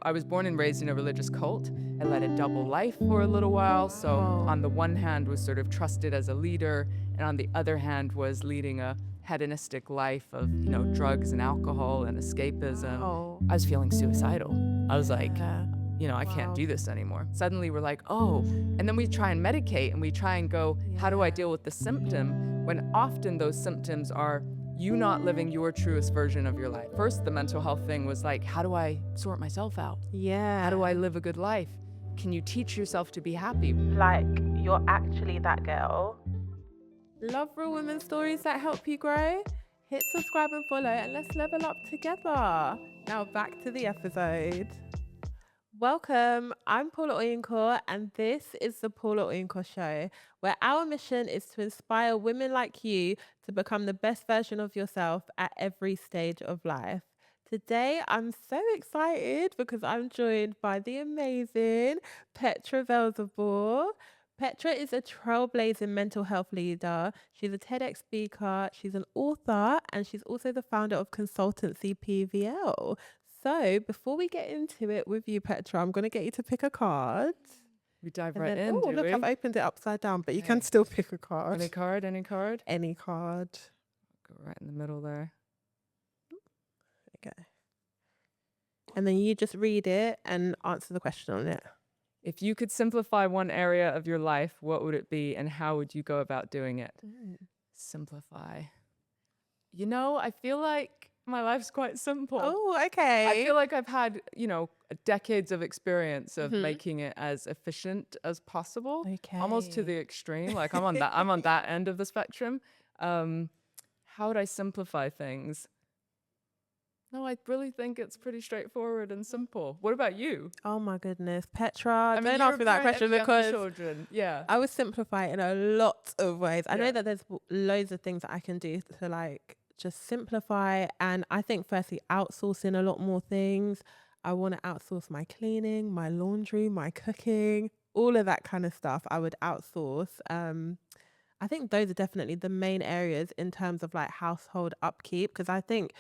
I was born and raised in a religious cult. I led a double life for a little while. So on the one hand was sort of trusted as a leader, and on the other hand was leading a hedonistic life of, drugs and alcohol and escapism. Oh, I was feeling suicidal. I was like, yeah. I can't Wow. do this anymore. Suddenly we're like, oh, and then we try and medicate and we try and go, how do I Yeah. deal with the symptom? When often those symptoms are you not living your truest version of your life. First, the mental health thing was like, how do I sort myself out? Yeah. How do I live a good life? Can you teach yourself to be happy? Like, you're actually that girl. Love real women stories that help you grow? Hit subscribe and follow, and let's level up together. Now back to the episode. Welcome, I'm Paula Oyinko, and this is the Paula Oyinko Show, where our mission is to inspire women like you to become the best version of yourself at every stage of life. Today, I'm so excited because I'm joined by the amazing Petra Velzeboer. Petra is a trailblazing mental health leader. She's a TEDx speaker, she's an author, and she's also the founder of consultancy PVL. So before we get into it with you, Petra, I'm going to get you to pick a card. We dive And right then, in, oh, do look, we? I've opened it upside down, but you can Okay. still pick a card. Any card? Any card. Go right in the middle there. Okay. And then you just read it and answer the question on it. If you could simplify one area of your life, what would it be and how would you go about doing it? Simplify. I feel like my life's quite simple. Oh, okay. I feel like I've had, decades of experience of Mhm. making it as efficient as possible, Okay. almost to the extreme. Like I'm on that end of the spectrum. How would I simplify things? No, I really think it's pretty straightforward and simple. What about you? Oh my goodness, Petra, I mean, don't you're ask a me that parent of question young because children. Yeah. I would simplify it in a lot of ways. I know Yeah. that there's loads of things that I can do to like just simplify. And I think firstly, outsourcing a lot more things. I want to outsource my cleaning, my laundry, my cooking, all of that kind of stuff. I would outsource. I think those are definitely the main areas in terms of like household upkeep, because I think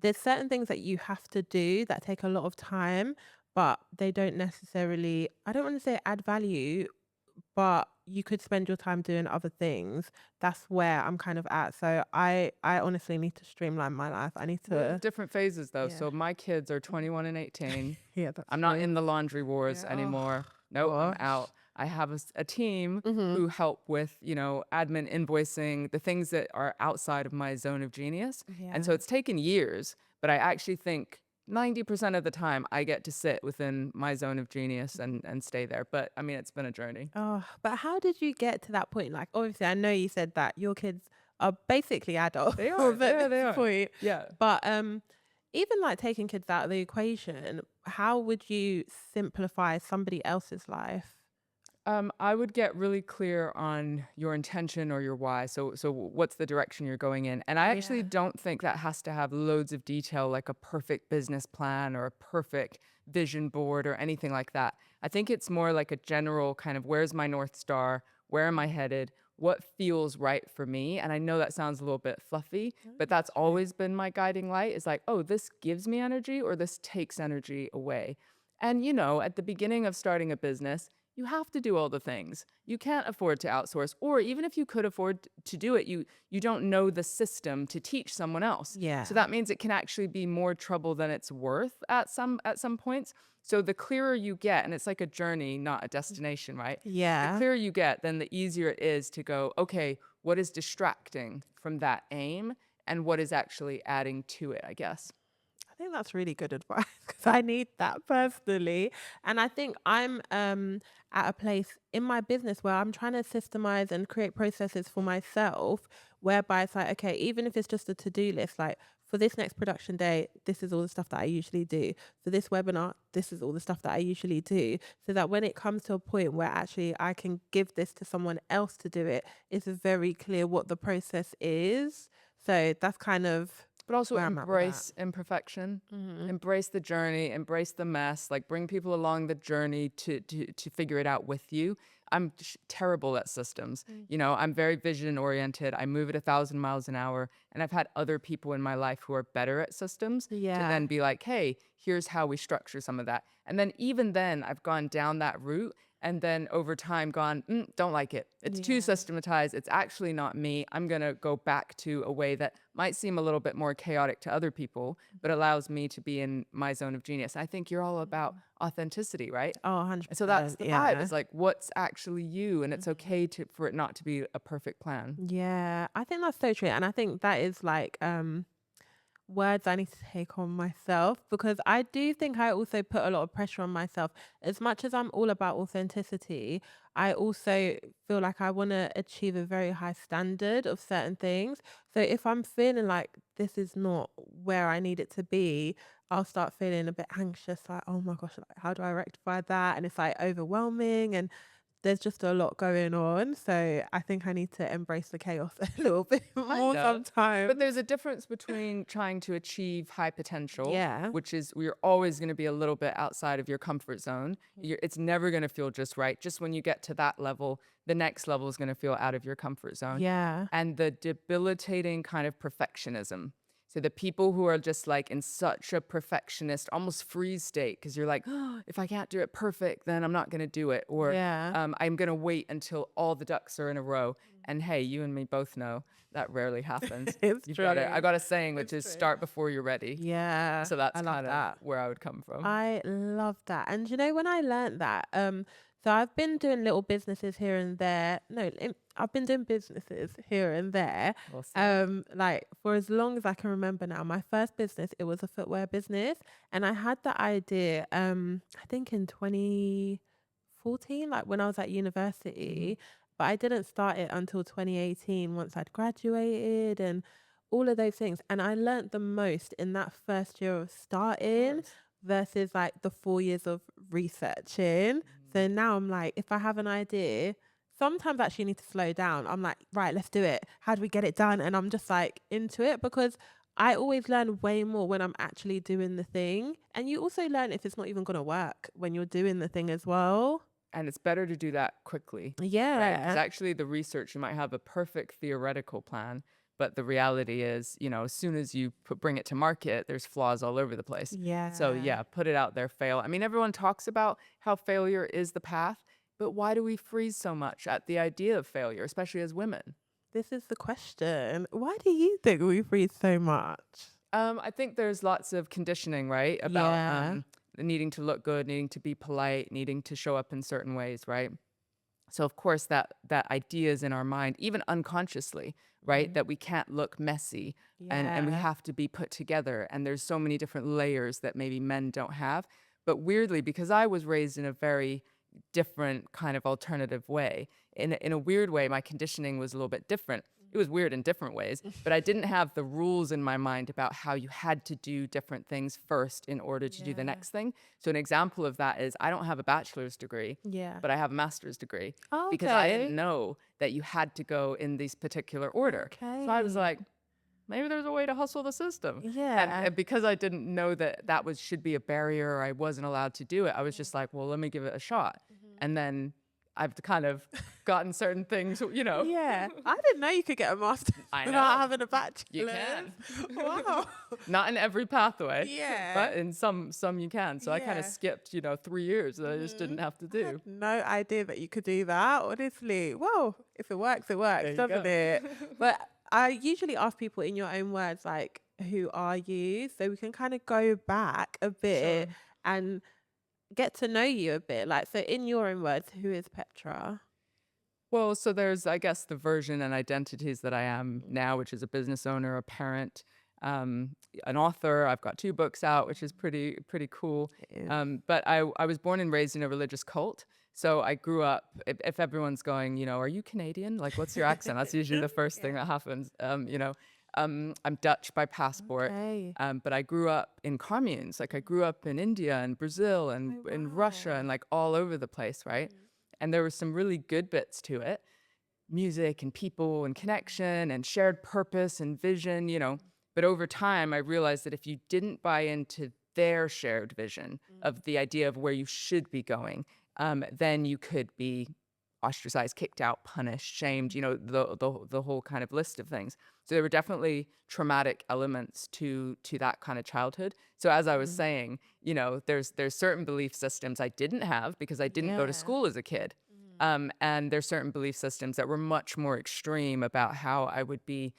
there's certain things that you have to do that take a lot of time, but they don't necessarily, I don't want to say add value, but you could spend your time doing other things. That's where I'm kind of at. So I honestly need to streamline my life. I need We're in to, different phases though. Yeah. So my kids are 21 and 18. yeah, that's I'm not true. in the laundry wars Yeah. anymore. Nope, I'm Gosh. out. I have a team Mhm. who help with, admin, invoicing, the things that are outside of my zone of genius. And so Yeah. it's taken years, but I actually think 90% of the time I get to sit within my zone of genius and stay there. But I mean, it's been a journey. Oh, but how did you get to that point? Like, obviously, I know you said that your kids are basically adults They are. at Yeah, they this are. point. Yeah. But even like taking kids out of the equation, how would you simplify somebody else's life? I would get really clear on your intention or your why. So what's the direction you're going in? And I actually Yeah. don't think that has to have loads of detail, like a perfect business plan or a perfect vision board or anything like that. I think it's more like a general kind of where's my North Star? Where am I headed? What feels right for me? And I know that sounds a little bit fluffy, but that's always been my guiding light is like, oh, this gives me energy or this takes energy away. And, at the beginning of starting a business, you have to do all the things. You can't afford to outsource, or even if you could afford to do it, you don't know the system to teach someone else. Yeah. So that means it can actually be more trouble than it's worth at some points. So the clearer you get, and it's like a journey, not a destination, right? The Yeah. clearer you get, then the easier it is to go, okay, what is distracting from that aim and what is actually adding to it, I guess. I think that's really good advice because I need that personally. And I think I'm at a place in my business where I'm trying to systemize and create processes for myself whereby it's like, okay, even if it's just a to-do list, like for this next production day, this is all the stuff that I usually do. For this webinar, this is all the stuff that I usually do. So that when it comes to a point where actually I can give this to someone else to do it, it's very clear what the process is. So that's kind of But also where I'm at with that. embrace imperfection, Mm-hmm. embrace the journey, embrace the mess, like bring people along the journey to figure it out with you. I'm terrible at systems. I'm very vision oriented. I move at 1,000 miles an hour. And I've had other people in my life who are better at systems to Yeah. then be like, hey, here's how we structure some of that. And then even then, I've gone down that route and then over time gone, don't like it. It's too Yeah. systematized. It's actually not me. I'm going to go back to a way that might seem a little bit more chaotic to other people, but allows me to be in my zone of genius. I think you're all about authenticity, right? Oh, And so that's 100%. the vibe. Yeah. It's like, what's actually you? And it's okay for it not to be a perfect plan. Yeah. I think that's so true. And I think that is like words I need to take on myself, because I do think I also put a lot of pressure on myself. As much as I'm all about authenticity, I also feel like I want to achieve a very high standard of certain things. So if I'm feeling like this is not where I need it to be, I'll start feeling a bit anxious, like, oh my gosh, like, how do I rectify that? And it's like overwhelming, and there's just a lot going on. So I think I need to embrace the chaos a little bit more Kinda. sometimes. But there's a difference between trying to achieve high potential, Yeah. which is you're always going to be a little bit outside of your comfort zone. It's never going to feel just right. Just when you get to that level, the next level is going to feel out of your comfort zone. Yeah. And the debilitating kind of perfectionism. So the people who are just like in such a perfectionist, almost freeze state, because you're like, oh, if I can't do it perfect, then I'm not going to do it. Or Yeah. I'm going to wait until all the ducks are in a row. And hey, you and me both know that rarely happens. It's You've true. got it. I got a saying, which It's is true. start before you're ready. Yeah. So that's I love kind of that. where I would come from. I love that. And when I learned that, so I've been doing little businesses here and there. No, I've been doing businesses here and there. Awesome. Like for as long as I can remember now. My first business, it was a footwear business, and I had the idea, I think in 2014, like when I was at university, but I didn't start it until 2018 once I'd graduated and all of those things. And I learnt the most in that first year of starting versus like the 4 years of researching. So now I'm like, if I have an idea, sometimes I actually need to slow down. I'm like, right, let's do it. How do we get it done? And I'm just like into it, because I always learn way more when I'm actually doing the thing. And you also learn if it's not even going to work when you're doing the thing as well. And it's better to do that quickly. Right? Yeah. Because actually, the research, you might have a perfect theoretical plan, but the reality is, as soon as you bring it to market, there's flaws all over the place. Yeah. So yeah, put it out there, fail. I mean, everyone talks about how failure is the path, but why do we freeze so much at the idea of failure, especially as women? This is the question. Why do you think we freeze so much? I think there's lots of conditioning, right? About Yeah. needing to look good, needing to be polite, needing to show up in certain ways, right? So of course that idea is in our mind, even unconsciously, right? That we can't look messy and we Yeah. have to be put together. And there's so many different layers that maybe men don't have. But weirdly, because I was raised in a very different kind of alternative way, in a weird way, my conditioning was a little bit different. It was weird in different ways, but I didn't have the rules in my mind about how you had to do different things first in order to do the Yeah. next thing. So an example of that is I don't have a bachelor's degree, Yeah. but I have a master's degree Oh, because I okay. didn't know that you had to go in this particular order. So I was Okay. like, maybe there's a way to hustle the system. Yeah. And because I didn't know that should be a barrier or I wasn't allowed to do it, I was just like, well, let me give it a shot. And then I've kind of gotten certain things, Yeah. I didn't know you could get a master's I without know. having a bachelor's. You can. Wow. Not in every pathway. Yeah. But in some you can. So I kind of Yeah. skipped, 3 years that I just didn't have to I do. had no idea that you could do that, honestly. Well, if it works, There you doesn't go. it? But I usually ask people in your own words, like, who are you? So we can kind of go back a bit and get to know you a bit. Like, so in your own words, who is Petra? Well, so there's, I guess, the version and identities that I am now, which is a business owner, a parent, an author. I've got 2 books out, which is pretty cool. But I was born and raised in a religious cult. So I grew up, if everyone's going, are you Canadian? Like, what's your accent? That's usually the first thing that happens. I'm Dutch by passport, Okay. but I grew up in communes. Like I grew up in India and Brazil and in Russia and like all over the place, right? And there were some really good bits to it, music and people and connection and shared purpose and vision, But over time, I realized that if you didn't buy into their shared vision of the idea of where you should be going, then you could be ostracized, kicked out, punished, shamed, the whole kind of list of things. So there were definitely traumatic elements to that kind of childhood. So as I was saying, there's certain belief systems I didn't have because I didn't go to Yeah. school as a kid. And there's certain belief systems that were much more extreme about how I would be,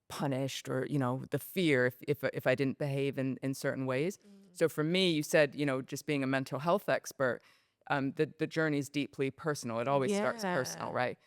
punished, or, the fear if I didn't behave in certain ways. So for me, you said, just being a mental health expert, the journey is deeply personal. It always starts personal, Yeah. right?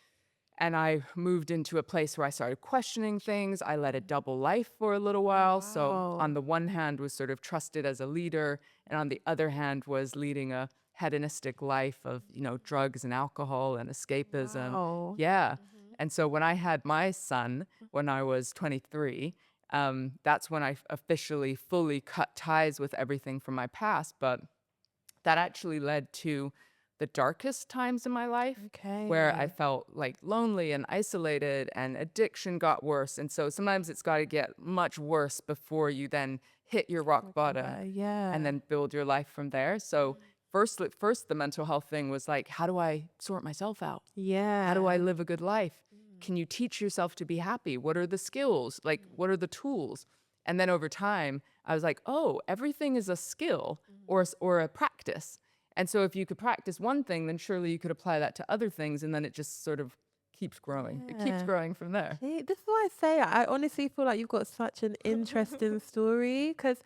And I moved into a place where I started questioning things. I led a double life for a little while. So on Wow. the one hand was sort of trusted as a leader, and on the other hand was leading a hedonistic life of, drugs and alcohol and escapism. Wow. Yeah. And so when I had my son, when I was 23, that's when I officially fully cut ties with everything from my past. But that actually led to the darkest times in my life where I Okay. felt like lonely and isolated, and addiction got worse. And so sometimes it's got to get much worse before you then hit your rock bottom and Yeah. then build your life from there. So first the mental health thing was like, how do I sort myself out? How do I Yeah. live a good life? Can you teach yourself to be happy? What are the skills? Like, what are the tools? And then over time, I was like, oh, everything is a skill or a practice. And so if you could practice one thing, then surely you could apply that to other things. And then it just sort of keeps growing. It keeps Yeah. growing from there. See, this is why I say I honestly feel like you've got such an interesting story, because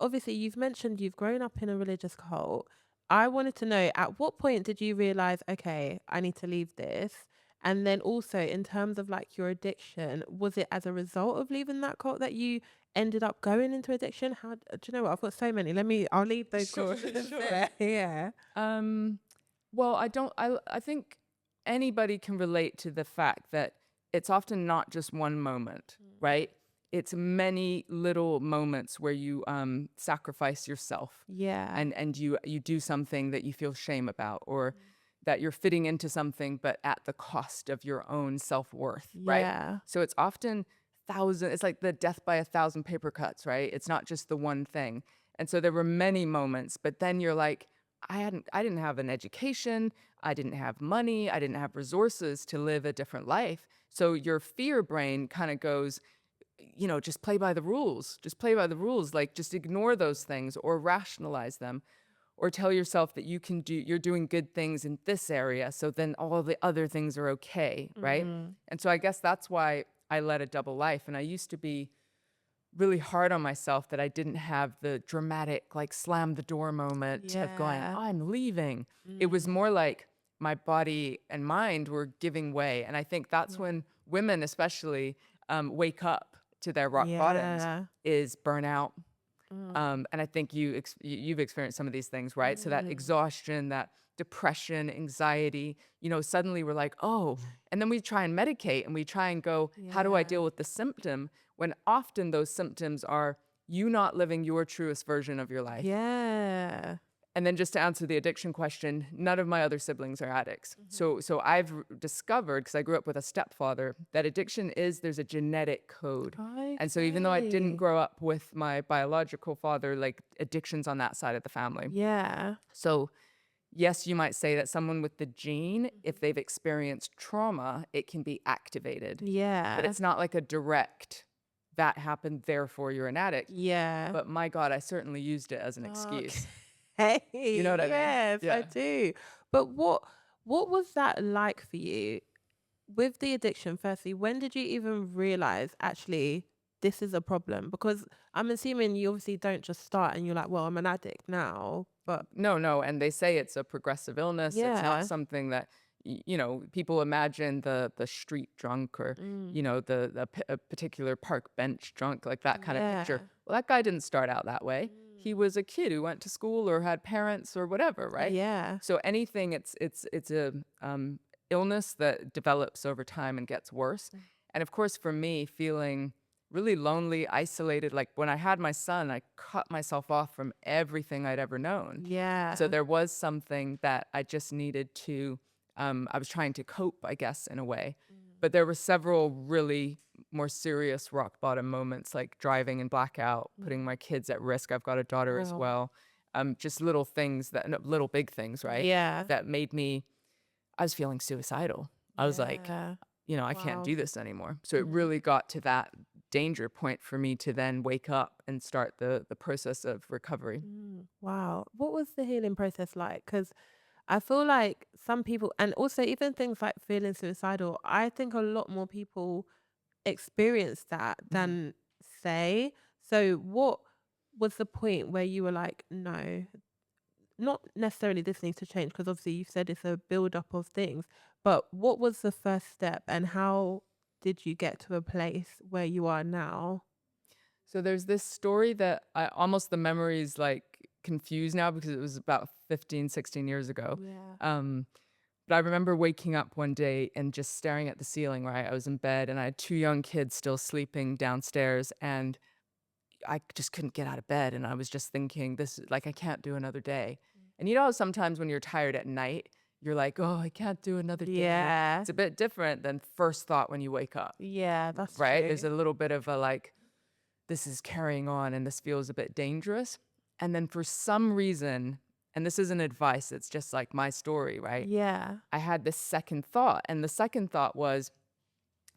obviously you've mentioned you've grown up in a religious cult. I wanted to know, at what point did you realize, okay, I need to leave this? And then also in terms of like your addiction, was it as a result of leaving that cult that you ended up going into addiction? Do you know what? I've got so many. I'll leave those Sure, questions sure. there. Yeah. Um, well, I think anybody can relate to the fact that it's often not just one moment, right? It's many little moments where you sacrifice yourself, Yeah. and you do something that you feel shame about, or that you're fitting into something but at the cost of your own self-worth, right? Yeah. So it's often it's like the death by a thousand paper cuts, right? It's not just the one thing. And so there were many moments, but then you're like, I didn't have an education, I didn't have money, I didn't have resources to live a different life. So your fear brain kind of goes, just play by the rules. Just play by the rules. Like, just ignore those things or rationalize them, or tell yourself that you're doing good things in this area. So then all the other things are okay, right? And so I guess that's why I led a double life. And I used to be really hard on myself that I didn't have the dramatic, like, slam the door moment of going, Yeah. I'm leaving. It was more like my body and mind were giving way. And I think that's when women, especially, wake up to their rock bottoms, Yeah. is burnout. Mm. And I think you've experienced some of these things, right? So that Mm. exhaustion, that depression, anxiety, suddenly we're like, oh, and then we try and medicate and we try and go, how do I Yeah. deal with the symptom? When often those symptoms are you not living your truest version of your life. Yeah. And then just to answer the addiction question, none of my other siblings are addicts. So I've discovered, because I grew up with a stepfather, that addiction there's a genetic code. And so even though I didn't Okay. grow up with my biological father, like, addiction's on that side of the family. Yeah. So yes, you might say that someone with the gene, if they've experienced trauma, it can be activated. But Yeah. it's not like a direct, that happened, therefore you're an addict. Yeah. But my God, I certainly used it as an excuse. Okay. You know what I mean? Yes, I Yeah. do. But what was that like for you with the addiction? Firstly, when did you even realize actually this is a problem? Because I'm assuming you obviously don't just start and you're like, well, I'm an addict now. But No, and they say it's a progressive illness. It's not yeah. something that people imagine the street drunk, or Mm. a particular park bench drunk, like that kind of picture. Yeah. Well, that guy didn't start out that way. He was a kid who went to school or had parents or whatever, right? Yeah. So anything, it's a illness that develops over time and gets worse. And of course, for me, feeling really lonely, isolated. Like, when I had my son, I cut myself off from everything I'd ever known. Yeah. So there was something that I just needed to, I was trying to cope, I guess, in a way. But there were several really more serious rock bottom moments, like driving in blackout, putting my kids at risk. I've got a daughter as Wow. well. Just little things that, no, little big things, right? Yeah. That made me, I was feeling suicidal. I was like, Yeah. I can't Wow. do this anymore. So it Mhm. really got to that danger point for me to then wake up and start the process of recovery. Wow. What was the healing process like? Because I feel like some people, and also even things like feeling suicidal, I think a lot more people experience that Mhm. than say. So, what was the point where you were like, no, not necessarily this needs to change? Because obviously you said it's a build up of things, but what was the first step and how did you get to a place where you are now? So there's this story that I almost, the memory is like confused now because it was about 15, 16 years ago. Yeah. Um, but I remember waking up one day and just staring at the ceiling, right? I was in bed and I had two young kids still sleeping downstairs, and I just couldn't get out of bed. And I was just thinking, this is like, I can't do another day. And how sometimes when you're tired at night, you're like, oh, I can't do another day. Yeah. It's a bit different than first thought when you wake up, Yeah, that's right? There's true. a little bit of a like, this is carrying on and this feels a bit dangerous. And then for some reason, and this isn't advice, it's just like my story, right? Yeah. I had this second thought. And the second thought was,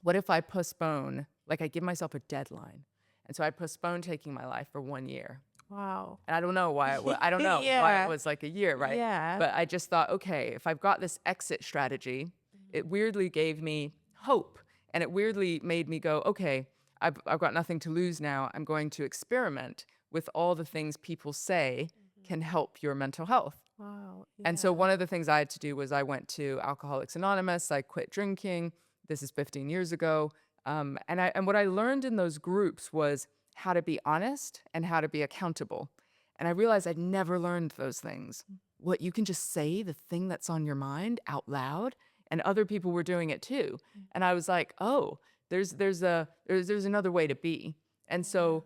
what if I postpone, like I give myself a deadline? And so I postponed taking my life for 1 year. Wow. And I don't know why I don't know why it Yeah. was like a year, right? Yeah. But I just thought, okay, if I've got this exit strategy, it weirdly gave me hope. And it weirdly made me go, okay, I've got nothing to lose now. I'm going to experiment with all the things people say can help your mental health. Wow. And so Yeah. one of the things I had to do was I went to Alcoholics Anonymous. I quit drinking. This is 15 years ago. And what I learned in those groups was how to be honest and how to be accountable. And I realized I'd never learned those things. What you can just say the thing that's on your mind out loud, and other people were doing it too. And I was like, oh, there's another way to be. And so,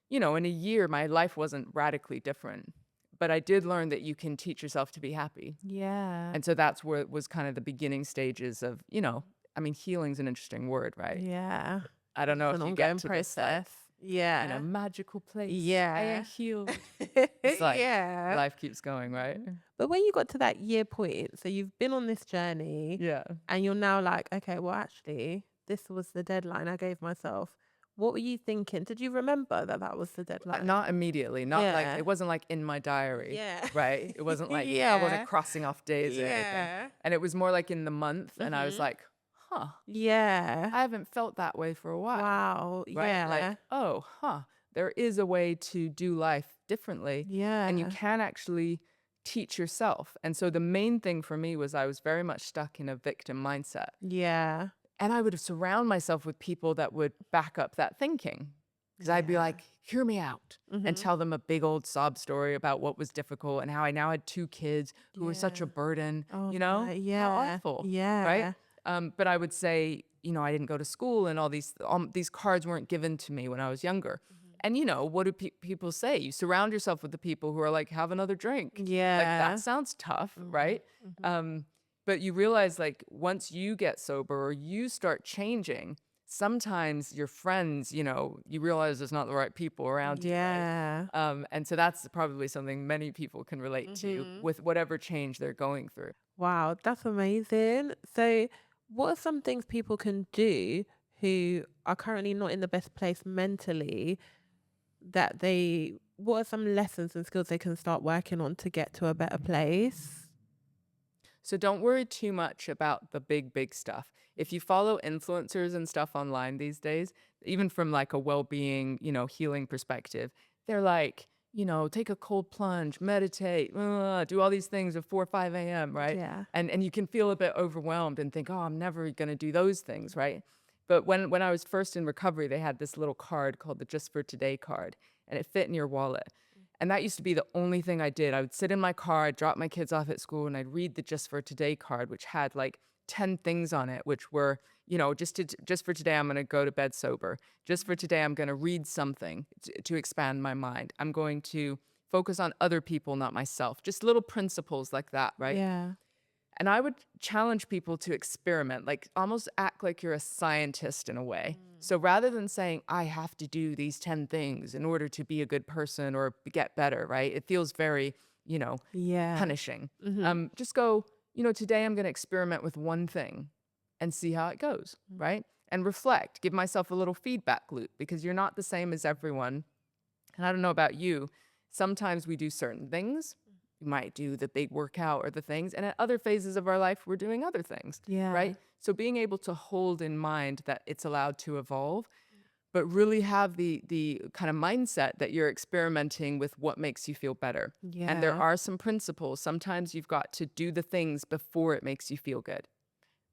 in a year, my life wasn't radically different, but I did learn that you can teach yourself to be happy. Yeah. And so that's where it was kind of the beginning stages of, I mean, healing's an interesting word, right? Yeah. I don't know It's if an you get ongoing to this like process. in a Yeah. magical place. I Yeah. am healed. It's like Yeah. life keeps going, right? But when you got to that year point, so you've been on this journey Yeah. and you're now like, okay, well, actually, this was the deadline I gave myself. What were you thinking? Did you remember that that was the deadline? Not immediately, not like Yeah. it wasn't like in my diary, Yeah. right? It wasn't like I wasn't Yeah. crossing off days or anything. Yeah. And it was more like in the month, and I was like, huh, Yeah. I haven't felt that way for a while. Wow. Right? Yeah. Like, oh, there is a way to do life differently. Yeah. And you can actually teach yourself. And so the main thing for me was I was very much stuck in a victim mindset. Yeah. And I would surround myself with people that would back up that thinking. Because I'd be Yeah. like, hear me out, and tell them a big old sob story about what was difficult and how I now had two kids who were such a Yeah. burden, Oh, How no. Yeah. awful, Yeah. right? But I would say, I didn't go to school, and all these cards weren't given to me when I was younger. And what do people say? You surround yourself with the people who are like, have another drink. Like, Yeah. that sounds tough, right? But you realize, like, once you get sober or you start changing, sometimes your friends, you realize there's not the right people around you, right? Yeah. And so that's probably something many people can relate to with whatever change they're going through. Wow, that's amazing. So, what are some things people can do who are currently not in the best place mentally what are some lessons and skills they can start working on to get to a better place? So don't worry too much about the big stuff. If you follow influencers and stuff online these days, even from like a well-being, healing perspective, they're like, take a cold plunge, meditate, do all these things at 4 or 5 a.m., right? Yeah. And you can feel a bit overwhelmed and think, oh, I'm never going to do those things, right? But when I was first in recovery, they had this little card called the Just for Today card, and it fit in your wallet. And that used to be the only thing I did. I would sit in my car, I'd drop my kids off at school, and I'd read the Just for Today card, which had like 10 things on it, which were, just for today, I'm going to go to bed sober. Just for today, I'm going to read something to expand my mind. I'm going to focus on other people, not myself. Just little principles like that, right? Yeah. And I would challenge people to experiment, like almost act like you're a scientist in a way. So rather than saying, I have to do these 10 things in order to be a good person or get better, right? It feels very, Yeah. punishing. Mm-hmm. Just go, today I'm going to experiment with one thing and see how it goes, right? And reflect, give myself a little feedback loop because you're not the same as everyone. And I don't know about you, sometimes we do certain things. We might do the big workout or the things, and at other phases of our life, we're doing other things, Yeah. right? So being able to hold in mind that it's allowed to evolve, but really have the kind of mindset that you're experimenting with what makes you feel better. And there Yeah. are some principles. Sometimes you've got to do the things before it makes you feel good.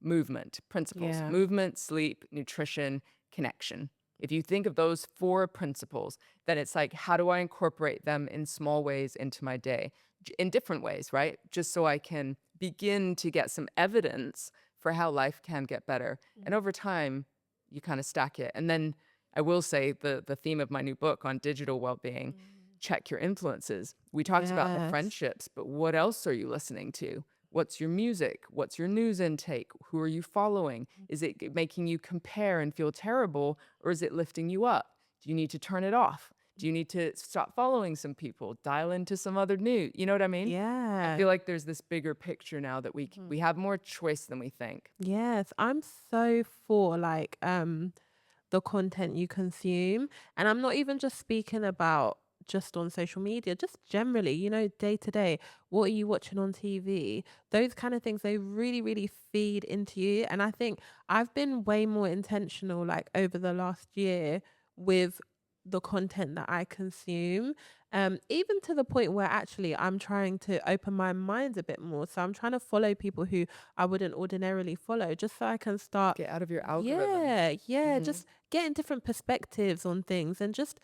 Movement, principles, Yeah. movement, sleep, nutrition, connection. If you think of those 4 principles, then it's like, how do I incorporate them in small ways into my day? In different ways, right? Just so I can begin to get some evidence for how life can get better. And over time, you kind of stack it. And then I will say the theme of my new book on digital well-being, check your influences. We talked about the Yes. friendships, but what else are you listening to? What's your music? What's your news intake? Who are you following? Is it making you compare and feel terrible, or is it lifting you up? Do you need to turn it off? Do you need to stop following some people, dial into some other news? You know what I mean? I Yeah. feel like there's this bigger picture now that we have more choice than we think. Yes. I'm so for like the content you consume. And I'm not even just speaking about just on social media, just generally, day to day. What are you watching on TV? Those kind of things, they really, really feed into you. And I think I've been way more intentional, like over the last year, with the content that I consume. Even to the point where actually I'm trying to open my mind a bit more. So I'm trying to follow people who I wouldn't ordinarily follow just so I can start. Get out of your algorithm. Yeah, Mhm. just getting different perspectives on things and just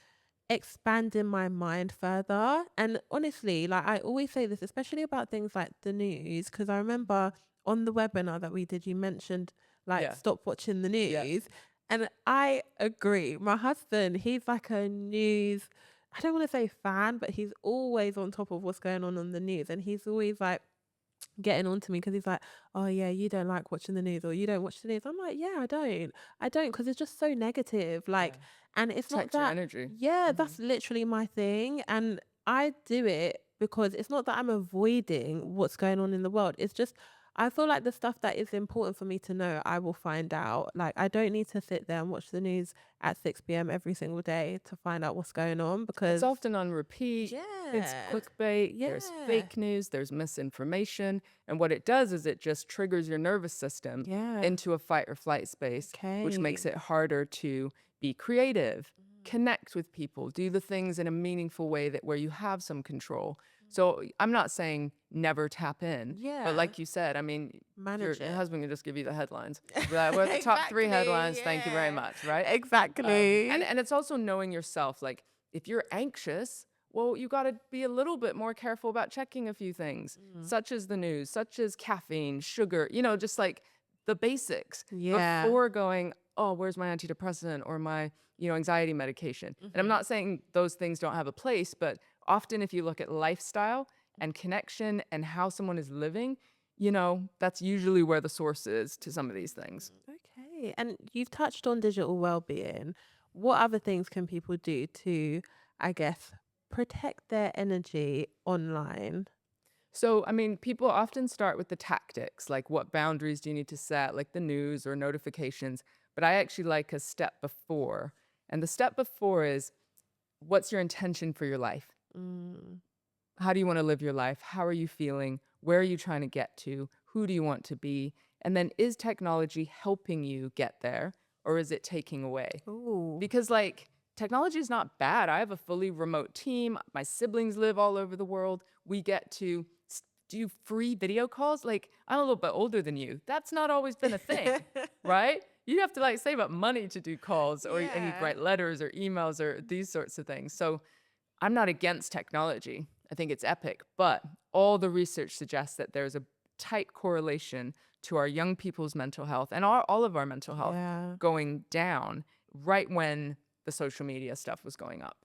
expanding my mind further. And honestly, like I always say this, especially about things like the news, because I remember on the webinar that we did, you mentioned like Yeah. stop watching the Yeah. news. And I agree. My husband, he's like a news, I don't want to say fan, but he's always on top of what's going on the news. And he's always like, getting on to me because he's like, oh yeah, you don't like watching the news or you don't watch the news. I'm like, yeah, I don't because it's just so negative, like, Yeah. and it's not Protect your that. energy. Yeah, Mhm. that's literally my thing, and I do it because it's not that I'm avoiding what's going on in the world. It's just I feel like the stuff that is important for me to know, I will find out. Like I don't need to sit there and watch the news at 6 p.m. every single day to find out what's going on It's because often on repeat. It's yeah, clickbait, there's yeah, fake news, there's misinformation. And what it does is it just triggers your nervous system yeah. into a fight or flight space, which makes Okay. it harder to be creative, connect with people, do the things in a meaningful way that where you have some control. So I'm not saying never tap in, but Yeah, like you said, I mean, your manage it. husband can just give you the headlines. Be like, we're at the top 3 Exactly, headlines. Thank you very yeah. much, right? And Exactly. it's also knowing yourself. Like if you're anxious, well, you got to be a little bit more careful about checking a few things, such as the news, such as caffeine, sugar, just like the basics Yeah. before going, oh, where's my antidepressant or my, anxiety medication? And I'm not saying those things don't have a place, but often if you look at lifestyle and connection and how someone is living, that's usually where the source is to some of these things. Okay. And you've touched on digital well-being. What other things can people do to, I guess, protect their energy online? So, I mean, people often start with the tactics, like what boundaries do you need to set, like the news or notifications. But I actually like a step before. And the step before is what's your intention for your life? Mm, How do you want to live your life? How are you feeling? Where are you trying to get to? Who do you want to be? And then is technology helping you get there or is it taking away? oh, Because like technology is not bad. I have a fully remote team. My siblings live all over the world. We get to do free video calls. Like I'm a little bit older than you. That's not always been a thing, right? You have to like save up money to do calls or and you'd yeah. write letters or emails or these sorts of things. So I'm not against technology. I think it's epic, but all the research suggests that there's a tight correlation to our young people's mental health and all of our mental health Yeah. going down right when the social media stuff was going up.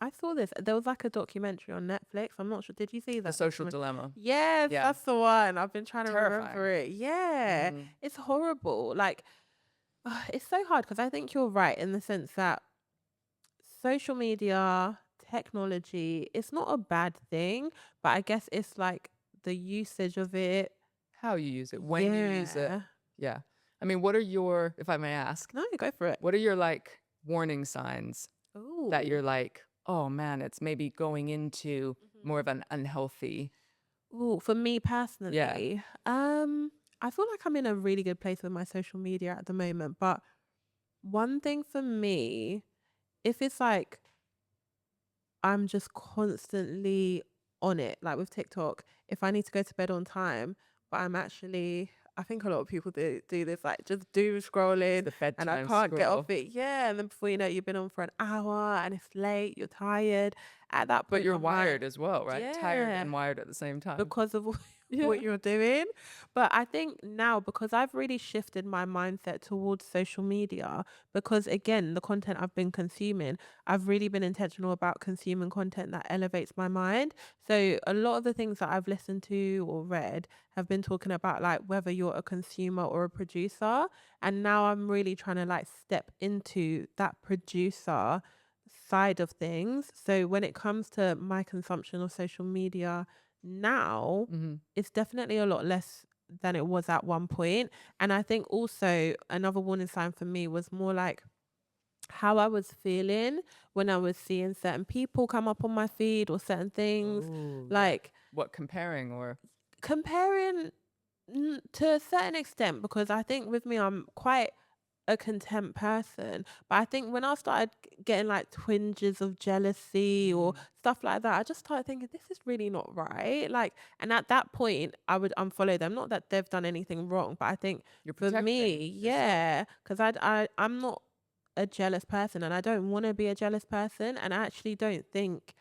I saw this. There was like a documentary on Netflix. I'm not sure. Did you see The that Social documentary? Dilemma. Yes, Yeah. that's the one. I've been trying to remember Terrifying. it. Yeah, Mhm. it's horrible. Like, it's so hard because I think you're right in the sense that social media, technology, it's not a bad thing, but I guess it's like the usage of it. How you use it, when you use it. Yeah. Yeah. I mean, what are your, if I may ask, No, go for it. what are your like warning signs that Ooh. you're like, oh man, it's maybe going into more of Mhm. an unhealthy. Ooh, for me Yeah. personally, I feel like I'm in a really good place with my social media at the moment. But one thing for me, if it's like I'm just constantly on it, like with TikTok, if I need to go to bed on time, but I'm actually, I think a lot of people do this, like just doom It's scrolling the and I bedtime can't get off scroll. it. Yeah. And then before you know it, you've been on for an hour and it's late, you're tired. At that But point, you're I'm like, wired as well, right? Tired yeah, and wired at the same time. because of Yeah. what you're doing. But I think now, because I've really shifted my mindset towards social media, because again, the content I've been consuming, I've really been intentional about consuming content that elevates my mind. So a lot of the things that I've listened to or read have been talking about like whether you're a consumer or a producer. And now I'm really trying to like step into that producer side of things. So when it comes to my consumption of social media now, Hmm. it's definitely a lot less than it was at one point. And I think also another warning sign for me was more like how I was feeling when I was seeing certain people come up on my feed or certain things, Oh, yeah. like What, comparing or? comparing to a certain extent, because I think with me, I'm quite a content person. But I think when I started getting like twinges of jealousy or Mhm. stuff like that, I just started thinking, this is really not right. Like, and at that point, I would unfollow them. Not that they've done anything wrong, but I think You're for protecting me, yourself. yeah, because I'm not a jealous person and I don't want to be a jealous person. And I actually don't think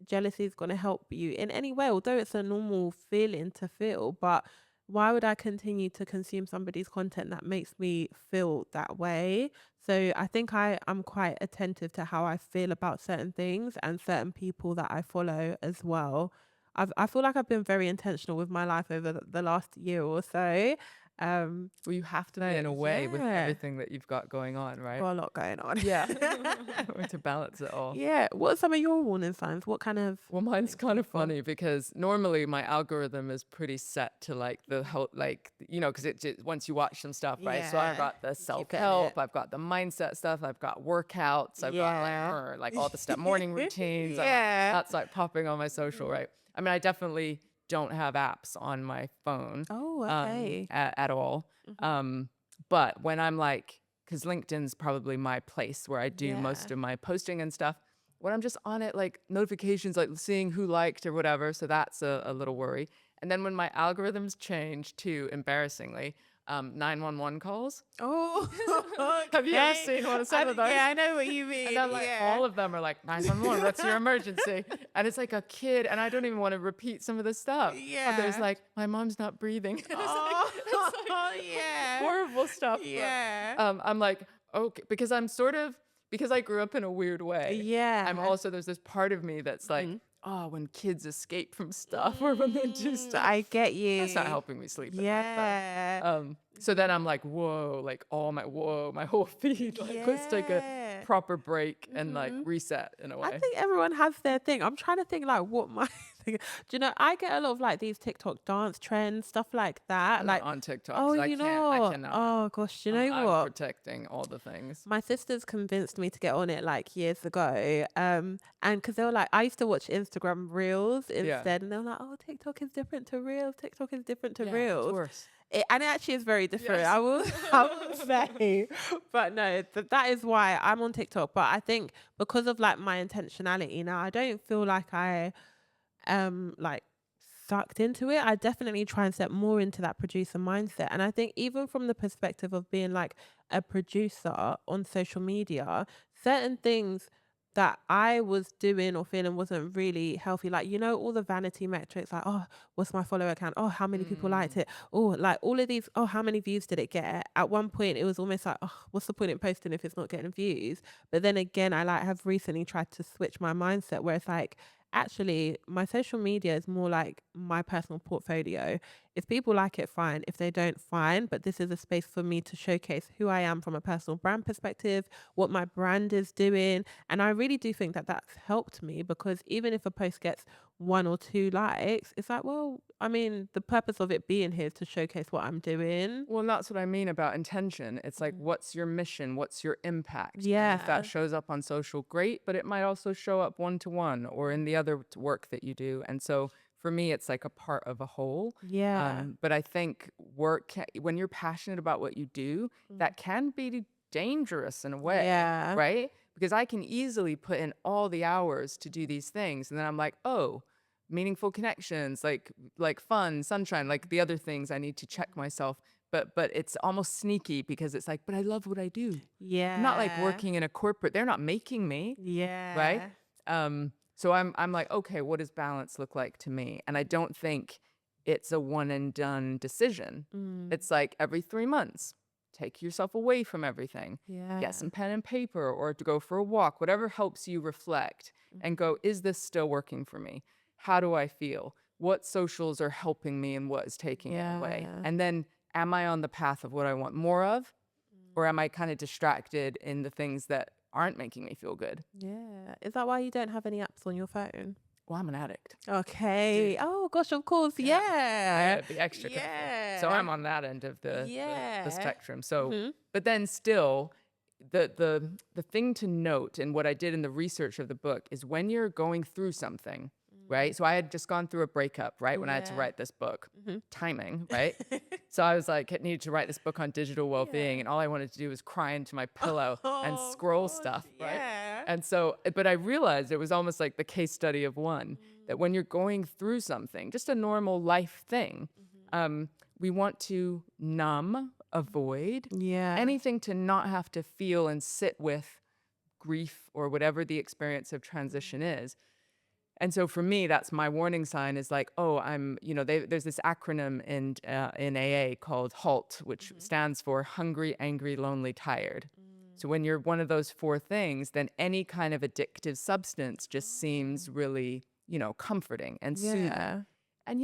jealousy is going to help you in any way, although it's a normal feeling to feel. But why would I continue to consume somebody's content that makes me feel that way? So I think I'm quite attentive to how I feel about certain things and certain people that I follow as well. I feel like I've been very intentional with my life over the last year or so. Well, you have to be So in a way with yeah, everything that you've got going on, right? got a lot going on. Yeah. To balance it all. Yeah. What are some of your warning signs? What kind of Well, mine's things to kind of look for? funny because normally my algorithm is pretty set to like the whole, like, because once you watch some stuff, right? So I've Yeah. got the You keep getting it. self-help, I've got the mindset stuff, I've got workouts, I've got Yeah. like all the stuff, morning routines. I'm like, Yeah. that's like popping on my social, Mhm. right? I mean, I definitely don't have apps on my phone Oh, okay. at all. Mhm. Um, but when I'm like, because LinkedIn's probably my place where I do most Yeah. of my posting and stuff when I'm just on it, like notifications, like seeing who liked or whatever. So that's a little worry. And then when my algorithms change to, embarrassingly, 911 calls. Oh, Have you ever okay. seen one of some of those? Yeah, I know what you And mean. then like Yeah. all of them are like 911, what's your emergency? And it's like a kid, and I don't even want to repeat some of the stuff. But there's Yeah. like, my mom's not breathing. It's like Oh, yeah. horrible stuff. But Yeah. I'm like, okay, because I'm sort of, because I grew up in a weird way. I'm Yeah. also, there's this part of me that's like, Mhm. oh, when kids escape from stuff or when they do stuff, I get that's not you. helping me sleep at night though. Yeah. So then I'm like, whoa, like my whole feed, like let's take a Yeah. proper break and like Mhm. reset in a I way. think everyone has their thing. I'm trying to think like what my thing. Do you know? I get a lot of like these TikTok dance trends, stuff like that. I'm not Like, on TikTok oh, because you I know, cannot. oh gosh, do you know I'm what? protecting all the things. My sisters convinced me to get on it like years ago. And because they were like, I used to watch Instagram Reels Yeah. instead, and they were like, oh, TikTok is different to Reels. TikTok is different to Yeah, it's Reels. worse. And it actually is very different. Yes. I will, I will say, but no, that is why I'm on TikTok. But I think because of like my intentionality now, I don't feel like I like sucked into it. I definitely try and step more into that producer mindset. And I think even from the perspective of being like a producer on social media, certain things that I was doing or feeling wasn't really healthy. Like, you know, all the vanity metrics, like, oh, what's my follower count? Oh, how many people liked Mm. it? Oh, like all of these, oh, how many views did it get? At one point, it was almost like, oh, what's the point in posting if it's not getting views? But then again, I like have recently tried to switch my mindset where it's like, actually, my social media is more like my personal portfolio. If people like it, fine. If they don't, fine. But this is a space for me to showcase who I am from a personal brand perspective, what my brand is doing. And I really do think that that's helped me, because even if a post gets 1 or 2 likes, it's like, well, I mean, the purpose of it being here is to showcase what I'm doing. Well, and that's what I mean about intention. It's like, what's your mission? What's your impact? And if that Yeah. shows up on social, great, but it might also show up one to one or in the other work that you do. And so for me, it's like a part of a whole. Yeah. But I think when you're passionate about what you do, that can be dangerous in a way, Yeah. right? Because I can easily put in all the hours to do these things. And then I'm like, oh, meaningful connections, like fun, sunshine, like the other things I need to check myself. But it's almost sneaky because it's like, but I love what I do. I'm not like Yeah. working in a corporate. They're not making me, right? Yeah. So I'm like, okay, what does balance look like to me? And I don't think it's a one and done decision. Mm. It's like every 3 months, take yourself away from everything, Yeah. get some pen and paper or to go for a walk, whatever helps you reflect and go, is this still working for me? How do I feel? What socials are helping me and what is taking it away? Yeah. And then am I on the path of what I want more of? Or am I kind of distracted in the things that aren't making me feel good? Yeah. Is that why you don't have any apps on your phone? Well, I'm an addict. Okay. Dude. Oh gosh, of course. I Yeah. gotta be extra careful. So Yeah. I'm on that end of the Yeah. spectrum. So, Mhm. but then still, the thing to note and what I did in the research of the book is when you're going through something, right? So I had just gone through a breakup, right? When I had to Yeah. write this book. Mhm. Timing, right? So I was like, I needed to write this book on digital well-being, Yeah. and all I wanted to do was cry into my pillow and Oh scroll gosh, stuff, right? yeah. And so, but I realized it was almost like the case study of one that when you're going through something, just a normal life thing, we want to numb, avoid Yeah. anything to not have to feel and sit with grief or whatever the experience of transition is. And so for me, that's my warning sign is like, oh, there's this acronym in AA called HALT, which stands for hungry, angry, lonely, tired. So when you're one of those four things, then any kind of addictive substance just seems really, comforting and soothing. Yeah. And,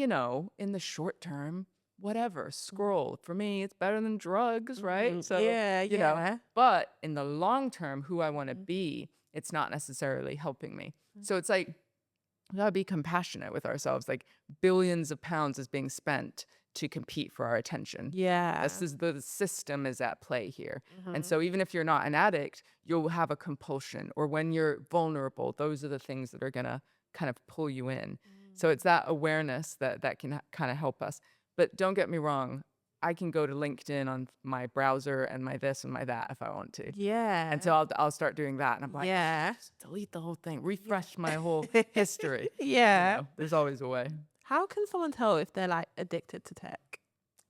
in the short term, whatever, scroll. For me, it's better than drugs, right? So, Yeah, yeah. but in the long term, who I want to be, it's not necessarily helping me. So it's like, we gotta be compassionate with ourselves. Like billions of pounds is being spent to compete for our attention. Yeah. This is the system is at play here. And Mm-hmm. so even if you're not an addict, you'll have a compulsion. Or when you're vulnerable, those are the things that are gonna kind of pull you in. So it's that awareness that can kind of help us. But don't get me wrong, I can go to LinkedIn on my browser and my this and my that if I want to. Yeah. And so I'll start doing that. And I'm like, Yeah. just delete the whole thing, refresh my whole history. Yeah. There's always a way. How can someone tell if they're like addicted to tech?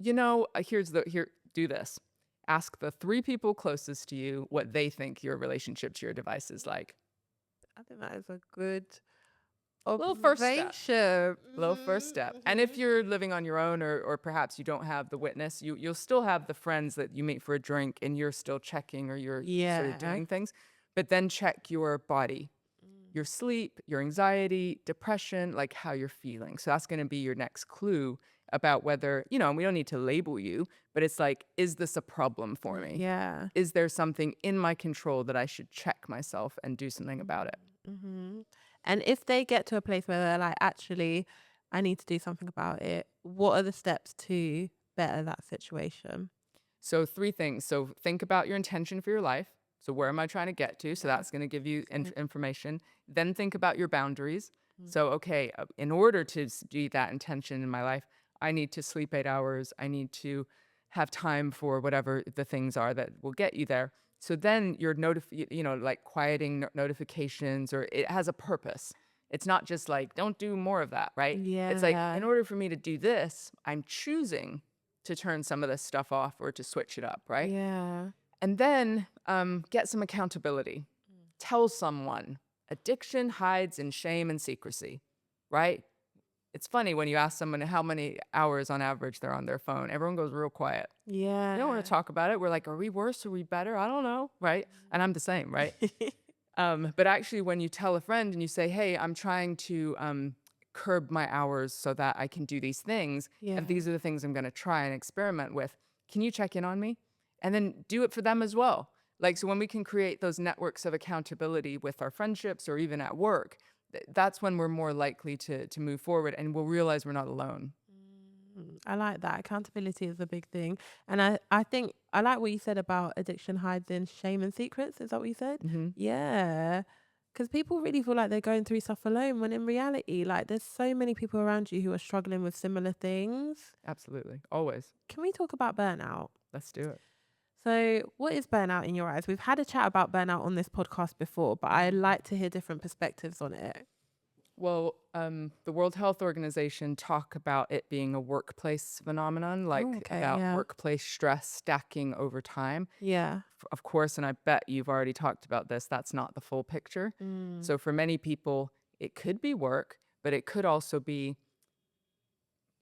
Do this. Ask the 3 people closest to you what they think your relationship to your device is like. I think that is a good Little first step. observation. Little first step. And if you're living on your own or perhaps you don't have the witness, you'll still have the friends that you meet for a drink and you're still checking or you're sort Yeah. of doing things. But then check your body, your sleep, your anxiety, depression, like how you're feeling. So that's going to be your next clue about whether, and we don't need to label you, but it's like, is this a problem for me? Yeah. Is there something in my control that I should check myself and do something about it? Mm-hmm. And if they get to a place where they're like, actually, I need to do something about it, what are the steps to better that situation? So 3 things. So think about your intention for your life. So where am I trying to get to? So that's going to give you information. Then think about your boundaries. So, okay, in order to do that intention in my life, I need to sleep 8 hours. I need to have time for whatever the things are that will get you there. So then you're like quieting notifications, or it has a purpose. It's not just like, don't do more of that, right? It's like, Yeah. in order for me to do this, I'm choosing to turn some of this stuff off or to switch it up, right? Yeah. And then get some accountability. Tell someone Addiction hides in shame and secrecy, right? It's funny when you ask someone how many hours on average they're on their phone. Everyone goes real quiet. Yeah. They don't want to talk about it. We're like, are we worse? Are we better? I don't know, right? And I'm the same, right? But actually, when you tell a friend and you say, hey, I'm trying to curb my hours so that I can do these things, Yeah. and these are the things I'm going to try and experiment with, can you check in on me? And then do it for them as well. Like, so when we can create those networks of accountability with our friendships or even at work, that's when we're more likely to move forward, and we'll realize we're not alone. I like that. Accountability is a big thing. And I think I like what you said about addiction hides in shame and secrets. Is that what you said? Mm-hmm. Yeah. Because people really feel like they're going through stuff alone, when in reality, like, there's so many people around you who are struggling with similar things. Absolutely. Always. Can we talk about burnout? Let's do it. So what is burnout in your eyes? We've had a chat about burnout on this podcast before, but I like to hear different perspectives on it. Well, the World Health Organization talk about it being a workplace phenomenon, like about workplace stress stacking over time. Yeah. Of course, and I bet you've already talked about this, that's not the full picture. So for many people, it could be work, but it could also be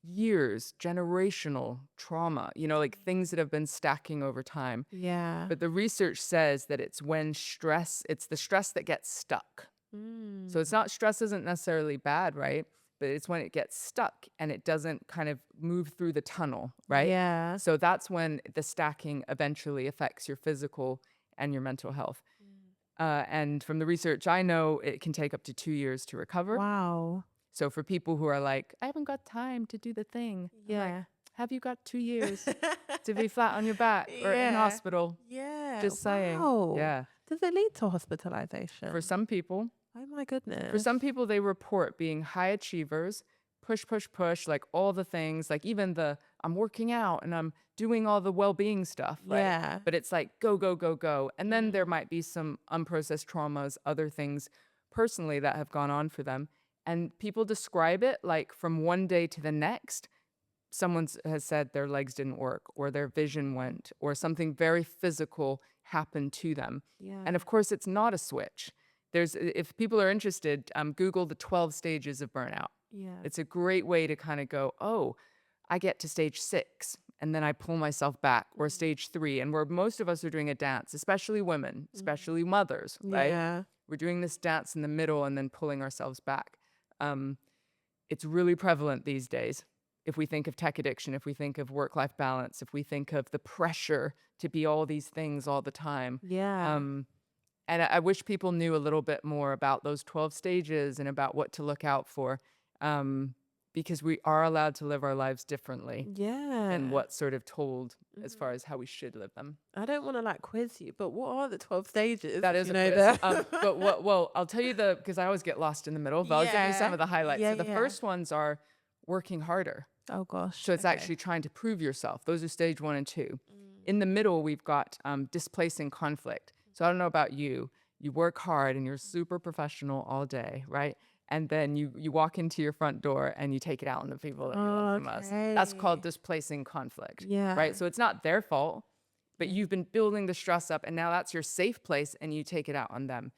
years, generational trauma, like things that have been stacking over time. Yeah. But the research says that it's when it's the stress that gets stuck. So it's not, stress isn't necessarily bad, right? But it's when it gets stuck and it doesn't kind of move through the tunnel, right? Yeah. So that's when the stacking eventually affects your physical and your mental health. And from the research I know, it can take up to 2 years to recover. Wow. So for people who are like, I haven't got time to do the thing. Yeah. Like, have you got 2 years to be flat on your back or in hospital? Yeah. Just saying. Wow. Yeah. Does it lead to hospitalization? For some people. Oh my goodness. For some people, they report being high achievers, push, like all the things, like even I'm working out and I'm doing all the well-being stuff, right? Yeah. But it's like go. And then there might be some unprocessed traumas, other things personally that have gone on for them. And people describe it like from one day to the next, someone has said their legs didn't work or their vision went or something very physical happened to them. Yeah. And of course, it's not a switch. If people are interested, Google the 12 stages of burnout. Yeah. It's a great way to kind of go, oh, I get to stage 6 and then I pull myself back, or stage 3. And where most of us are doing a dance, especially women, especially mothers, right? Yeah. We're doing this dance in the middle and then pulling ourselves back. It's really prevalent these days. If we think of tech addiction, if we think of work-life balance, if we think of the pressure to be all these things all the time. Yeah. And I wish people knew a little bit more about those 12 stages and about what to look out for, because we are allowed to live our lives differently. Yeah. And what's sort of told as far as how we should live them. I don't want to like quiz you, but what are the 12 stages? That is you a know quiz. Well, I'll tell you because I always get lost in the middle, but I'll give you some of the highlights. Yeah, So the first ones are working harder. Oh gosh. So it's actually trying to prove yourself. Those are stage 1 and 2. In the middle, we've got displacing conflict. So I don't know about you. You work hard and you're super professional all day, right? And then you walk into your front door and you take it out on the people that you love the most. That's called displacing conflict, right? So it's not their fault, but you've been building the stress up and now that's your safe place and you take it out on them.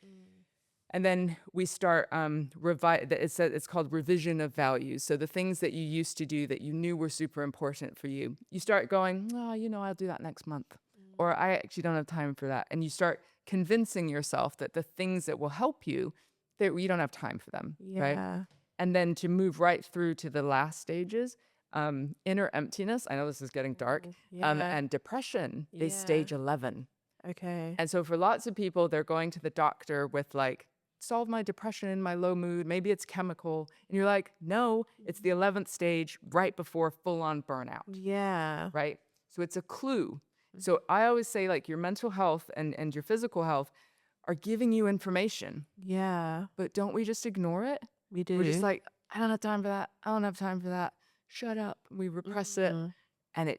And then we start it's called revision of values. So the things that you used to do that you knew were super important for you, you start going, oh, I'll do that next month. Or I actually don't have time for that. And you start convincing yourself that the things that will help you, that you don't have time for them, right? And then to move right through to the last stages, inner emptiness. I know this is getting dark. And depression is stage 11. Okay. And so for lots of people, they're going to the doctor with like, solve my depression and my low mood. Maybe it's chemical. And you're like, no, it's the 11th stage right before full-on burnout. Yeah. Right? So it's a clue. So I always say like your mental health and your physical health are giving you information. Yeah. But don't we just ignore it? We do. We're just like, I don't have time for that. I don't have time for that. Shut up. We repress it. And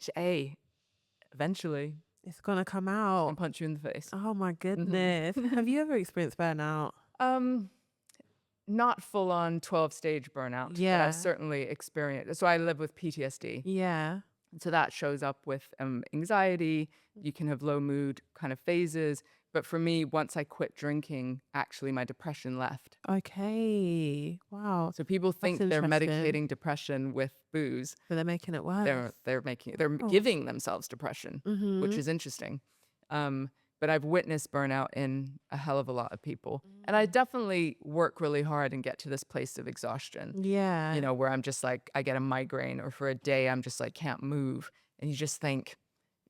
eventually it's gonna come and out. punch you in the face. Oh my goodness. Have you ever experienced burnout? Not full on 12-stage burnout. But I've certainly experienced. So I live with PTSD. Yeah. So that shows up with anxiety. You can have low mood kind of phases, But for me, once I quit drinking, actually my depression left. Okay. Wow. So people That's think they're interesting. medicating depression with booze. So they're making it worse. They're Oh. giving themselves depression, which Mm-hmm. is interesting. But I've witnessed burnout in a hell of a lot of people. And I definitely work really hard and get to this place of exhaustion, Yeah. you know, where I'm just like, I get a migraine, or for a day, I'm just like, can't move. And you just think,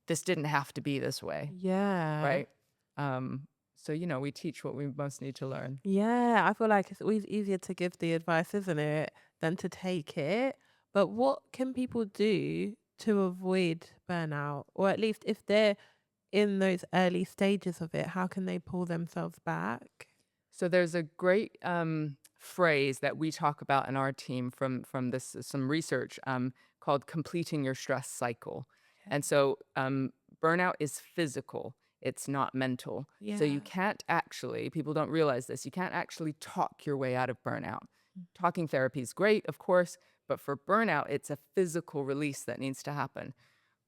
this didn't have to be this way, Yeah. right? So, you know, we teach what we most need to learn. Yeah. I feel like it's always easier to give the advice, isn't it, than to take it. But what can people do to avoid burnout? Or at least if they're in those early stages of it, how can they pull themselves back? So there's a great phrase that we talk about in our team from this some research called completing your stress cycle. And so burnout is physical, it's not mental. So you Yeah. can't actually, people don't realize this, you can't actually talk your way out of burnout. Talking therapy is great, of course, but for burnout, it's a physical release that needs to happen.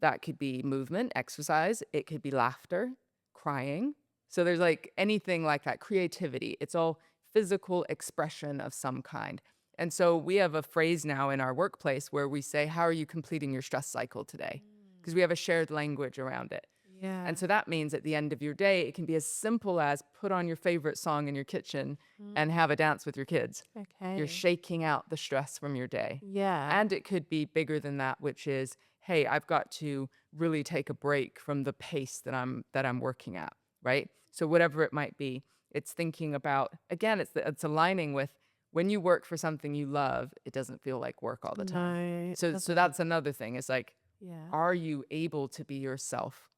That could be movement, exercise, it could be laughter, crying. So there's like anything like that, creativity. It's all physical expression of some kind. And so we have a phrase now in our workplace where we say, how are you completing your stress cycle today? Because we have a shared language around it. Yeah. And so that means at the end of your day, it can be as simple as put on your favorite song in your kitchen and have a dance with your kids. Okay. You're shaking out the stress from your day. Yeah. And it could be bigger than that, which is, hey, I've got to really take a break from the pace that I'm working at, right? So whatever it might be, it's thinking about, again, it's aligning with when you work for something you love, it doesn't feel like work all the time. No. it So doesn't. that's another thing. It's like, Yeah. are you able to be yourself?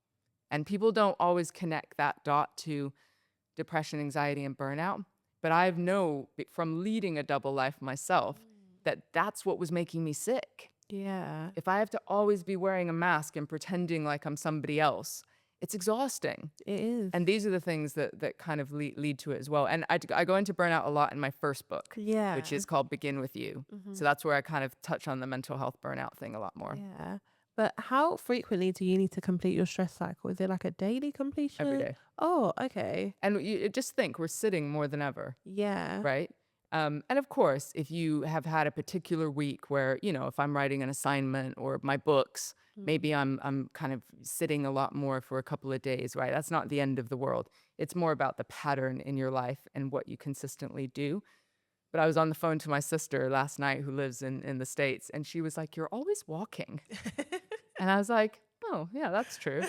And people don't always connect that dot to depression, anxiety, and burnout. But I've know from leading a double life myself that that's what was making me sick. Yeah. If I have to always be wearing a mask and pretending like I'm somebody else, it's exhausting. It is. And these are the things that kind of lead to it as well. And I go into burnout a lot in my first book, Yeah. which is called Begin With You. Mhm. So that's where I kind of touch on the mental health burnout thing a lot more. Yeah. But how frequently do you need to complete your stress cycle? Is it like a daily completion? Every day. Oh, okay. And you just think we're sitting more than ever, Yeah. right? And of course, if you have had a particular week where, you know, if I'm writing an assignment or my books, maybe I'm kind of sitting a lot more for a couple of days, right? That's not the end of the world. It's more about the pattern in your life and what you consistently do. But I was on the phone to my sister last night who lives in the States, and she was like, "You're always walking." And I was like, "Oh, yeah, that's true."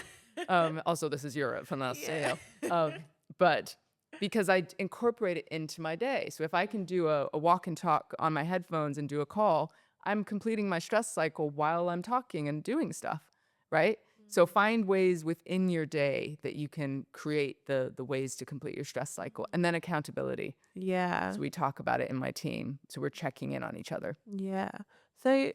Also, this is Europe, and that's, you know. But because I incorporate it into my day. So if I can do a walk and talk on my headphones and do a call, I'm completing my stress cycle while I'm talking and doing stuff, right? So find ways within your day that you can create the ways to complete your stress cycle. And then accountability. Yeah. So we talk about it in my team. So we're checking in on each other. Yeah. So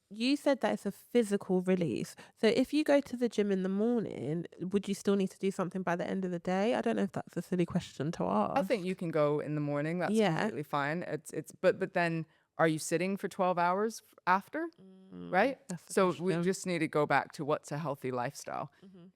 you said that it's a physical release. So if you go to the gym in the morning, would you still need to do something by the end of the day? I don't know if that's a silly question to ask. I think you can go in the morning. That's Yeah. completely fine. But then are you sitting for 12 hours after? Right? That's the So we question. just need to go back to what's a healthy lifestyle.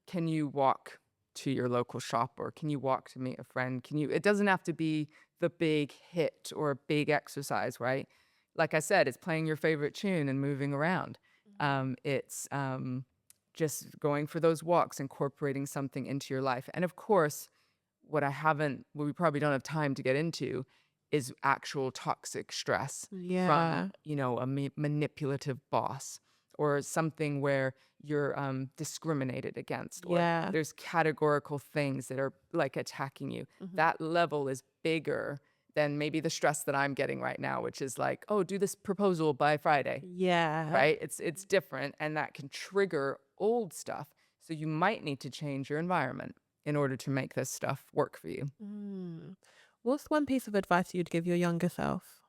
Can you walk to your local shop, or can you walk to meet a friend? It doesn't have to be the big hit or a big exercise, right? Like I said, it's playing your favorite tune and moving around. It's just going for those walks, incorporating something into your life. And of course, what we probably don't have time to get into is actual toxic stress Yeah. from, you know, a manipulative boss, or something where you're discriminated against, or Yeah. there's categorical things that are like attacking you. That level is bigger than maybe the stress that I'm getting right now, which is like, oh, do this proposal by Friday, Yeah. right? It's different, and that can trigger old stuff. So you might need to change your environment in order to make this stuff work for you. What's one piece of advice you'd give your younger self?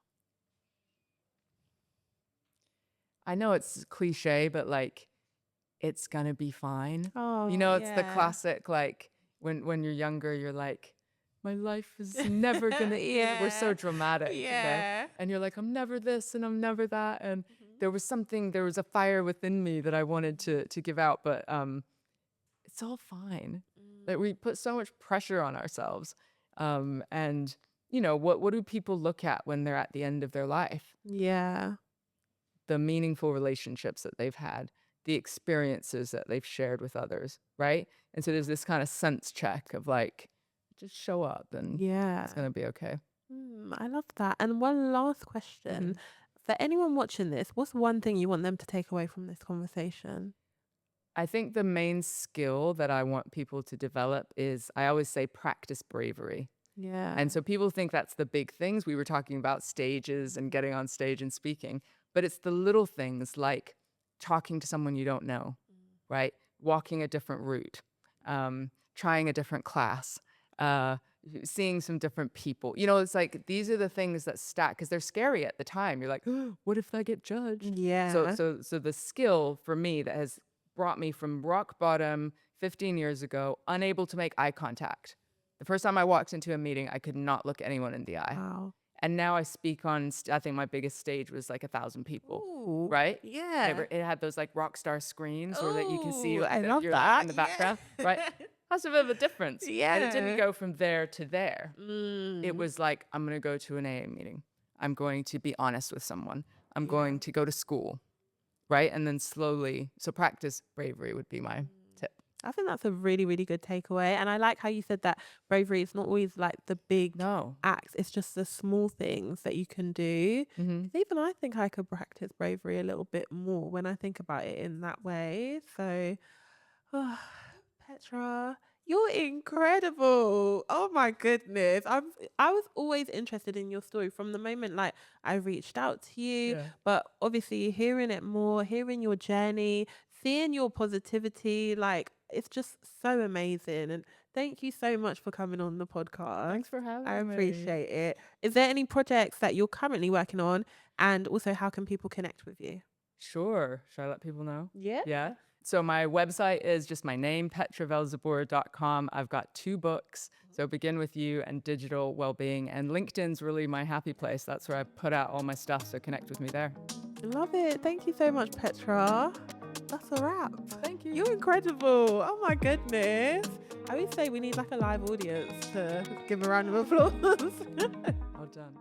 I know it's cliche, but like, it's gonna be fine. Oh, You know, it's the yeah. classic, like when you're younger, you're like, my life is never gonna end. We're so Yeah. dramatic, okay? Yeah. And you're like, I'm never this and I'm never that. And there was a fire within me that I wanted to give out, but it's all fine. That we put so much pressure on ourselves. And what do people look at when they're at the end of their life? Yeah. The meaningful relationships that they've had, the experiences that they've shared with others, right? And so there's this kind of sense check of like, just show up and Yeah. it's gonna be okay. I love that. And one last question. For anyone watching this, what's one thing you want them to take away from this conversation? I think the main skill that I want people to develop is, I always say, practice bravery. Yeah. And so people think that's the big things. We were talking about stages and getting on stage and speaking, but it's the little things like talking to someone you don't know, right? Walking a different route, trying a different class, seeing some different people. It's like these are the things that stack because they're scary at the time. You're like, oh, what if I get judged? Yeah. So the skill for me that has brought me from rock bottom 15 years ago, unable to make eye contact. The first time I walked into a meeting, I could not look anyone in the eye. Wow. And now I speak on, I think my biggest stage was like 1,000 people, Ooh, right? yeah. It had those like rock star screens where that you can see Ooh, I that love you're that. in the background, right? That's a bit of a difference. Yeah. And it didn't go from there to there. It was like, I'm going to go to an AA meeting. I'm going to be honest with someone. I'm going to go to school, right? And then slowly, so practice bravery would be my tip. I think that's a really, really good takeaway. And I like how you said that bravery is not always like the big acts. It's just the small things that you can do. 'Cause even I think I could practice bravery a little bit more when I think about it in that way. So, Petra, you're incredible. Oh my goodness. I was always interested in your story from the moment like I reached out to you, but obviously hearing it more, hearing your journey, seeing your positivity, like it's just so amazing. And thank you so much for coming on the podcast. Thanks for having me. I appreciate it. Is there any projects that you're currently working on? And also, how can people connect with you? Sure. Should I let people know? Yeah. Yeah. So my website is just my name, petravelzeboer.com. I've got 2 books. So Begin With You and Digital Wellbeing. And LinkedIn's really my happy place. That's where I put out all my stuff. So connect with me there. Love it. Thank you so much, Petra. That's a wrap. Thank you. You're incredible. Oh my goodness. I would say we need like a live audience to give a round of applause. Well done.